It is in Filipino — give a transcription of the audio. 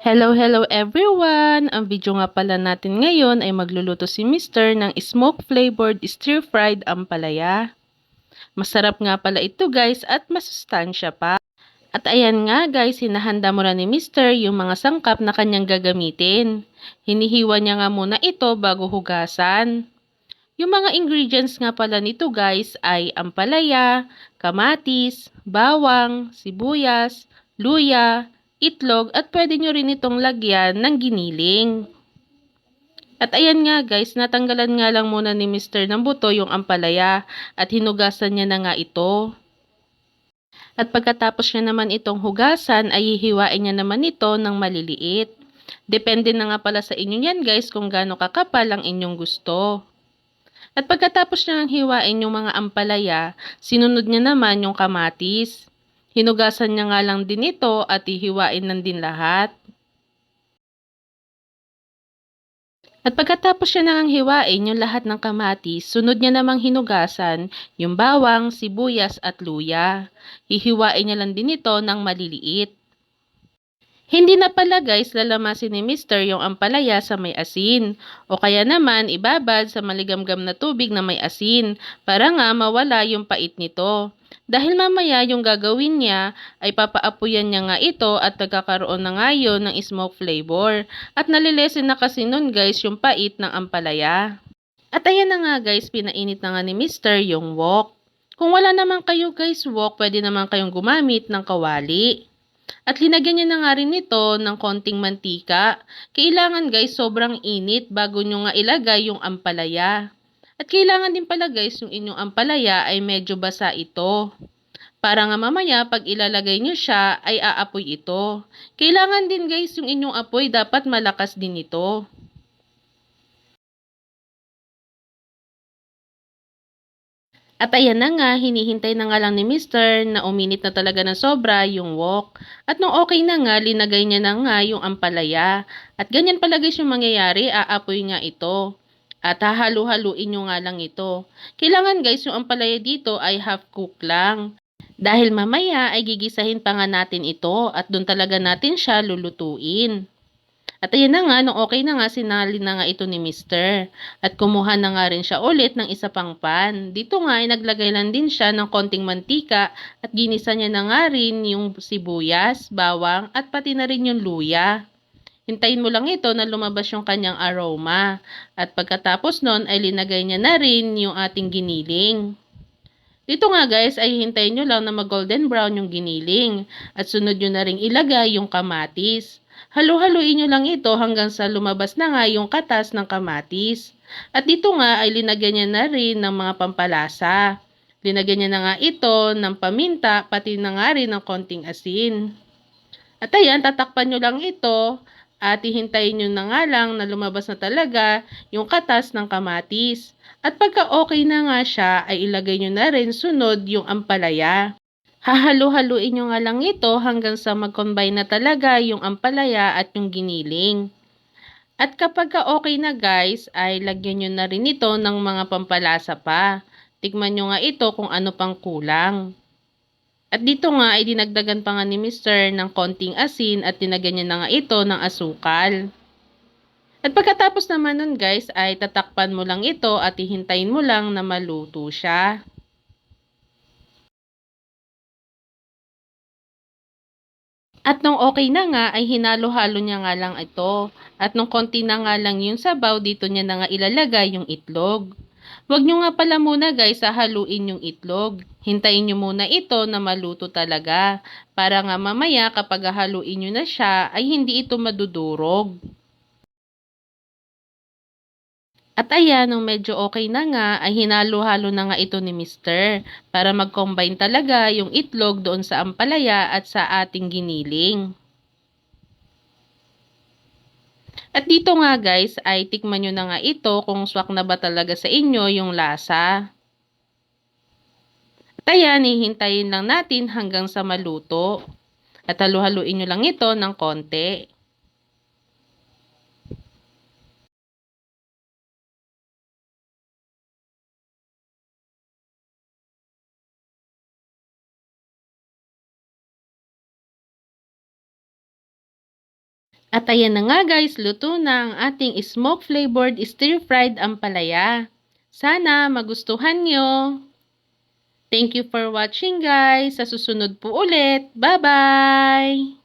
Hello everyone! Ang video nga pala natin ngayon ay magluluto si Mister ng smoke-flavored stir-fried ampalaya. Masarap nga pala ito guys at masustansya pa. At ayan nga guys, hinahanda muna ni Mister yung mga sangkap na kanyang gagamitin. Hinihiwa niya nga muna ito bago hugasan. Yung mga ingredients nga pala nito guys ay ampalaya, kamatis, bawang, sibuyas, luya, itlog at pwede nyo rin itong lagyan ng giniling. At ayan nga guys, natanggalan nga lang muna ni Mister ng buto yung ampalaya at hinugasan niya na nga ito. At pagkatapos niya naman itong hugasan ay hihiwain niya naman ito ng maliliit. Depende na nga pala sa inyo yan guys kung gaano kakapal ang inyong gusto. At pagkatapos niyang hiwain yung mga ampalaya, sinunod niya naman yung kamatis. Hinugasan niya nga lang din ito at hihiwain lang din lahat. At pagkatapos siya nang hiwain yung lahat ng kamatis, sunod niya namang hinugasan yung bawang, sibuyas at luya. Hihiwain niya lang din ito ng maliliit. Hindi na pala guys lalamasin ni Mister yung ampalaya sa may asin o kaya naman ibabad sa maligamgam na tubig na may asin para nga mawala yung pait nito. Dahil mamaya yung gagawin niya ay papaapuyan niya nga ito at nagkakaroon na nga yun ng smoke flavor at nalilesen na kasi nun guys yung pait ng ampalaya. At ayan na nga guys, pinainit na nga ni Mister yung wok. Kung wala naman kayo guys wok, pwede naman kayong gumamit ng kawali. At linagyan niya na nga rin ito ng konting mantika. Kailangan guys sobrang init bago nyo nga ilagay yung ampalaya. At kailangan din pala guys yung inyong ampalaya ay medyo basa ito. Para nga mamaya pag ilalagay nyo siya ay aapoy ito. Kailangan din guys yung inyong apoy dapat malakas din ito. At ayan na nga, hinihintay na nga lang ni Mister na uminit na talaga ng sobra yung wok. At nung okay na nga, linagay niya na nga yung ampalaya. At ganyan pala guys yung mangyayari, aapoy nga ito. At hahalu-haluin nyo nga lang ito. Kailangan guys yung ampalaya dito ay half cook lang. Dahil mamaya ay gigisahin pa nga natin ito at doon talaga natin siya lulutuin. At ayan na nga, nung okay na nga, sinali na nga ito ni Mister. At kumuha na nga rin siya ulit ng isa pang pan. Dito nga ay naglagay lang din siya ng konting mantika at ginisa niya na nga rin yung sibuyas, bawang at pati na rin yung luya. Hintayin mo lang ito na lumabas yung kanyang aroma. At pagkatapos nun ay linagay niya na rin yung ating giniling. Dito nga guys ay hintayin nyo lang na mag-golden brown yung giniling at sunod nyo na ring ilagay yung kamatis. Halu-haluin nyo lang ito hanggang sa lumabas na nga yung katas ng kamatis. At dito nga ay linagyan niya na rin ng mga pampalasa. Linagyan niya na nga ito ng paminta pati na nga rin ng konting asin. At ayan, tatakpan nyo lang ito at hihintayin nyo na nga lang na lumabas na talaga yung katas ng kamatis. At pagka okay na nga siya, ay ilagay nyo na rin sunod yung ampalaya. Hahalu-haluin nyo nga lang ito hanggang sa mag-combine na talaga yung ampalaya at yung giniling. At kapag okay na guys, ay lagyan nyo na rin ito ng mga pampalasa pa. Tikman nyo nga ito kung ano pang kulang. At dito nga ay dinagdagan pa nga ni Mister ng konting asin at dinagyan niya na nga ito ng asukal. At pagkatapos naman nun guys ay tatakpan mo lang ito at hihintayin mo lang na maluto siya. At nung okay na nga ay hinalo-halo niya nga lang ito. At nung konti na nga lang yung sabaw dito niya na nga ilalagay yung itlog. Huwag nyo nga pala muna guys haluin yung itlog. Hintayin nyo muna ito na maluto talaga. Para nga mamaya kapag haluin nyo na siya ay hindi ito madudurog. At ayan, nung medyo okay na nga, ay hinalo-halo na nga ito ni Mister para mag-combine talaga yung itlog doon sa ampalaya at sa ating giniling. At dito nga guys, ay tikman nyo na nga ito kung swak na ba talaga sa inyo yung lasa. At ayan, hihintayin lang natin hanggang sa maluto. At halu-haluin nyo lang ito ng konti. At ayan na nga guys, luto na ang ating smoke-flavored stir-fried ampalaya. Sana magustuhan nyo. Thank you for watching guys. Sa susunod po ulit. Bye-bye!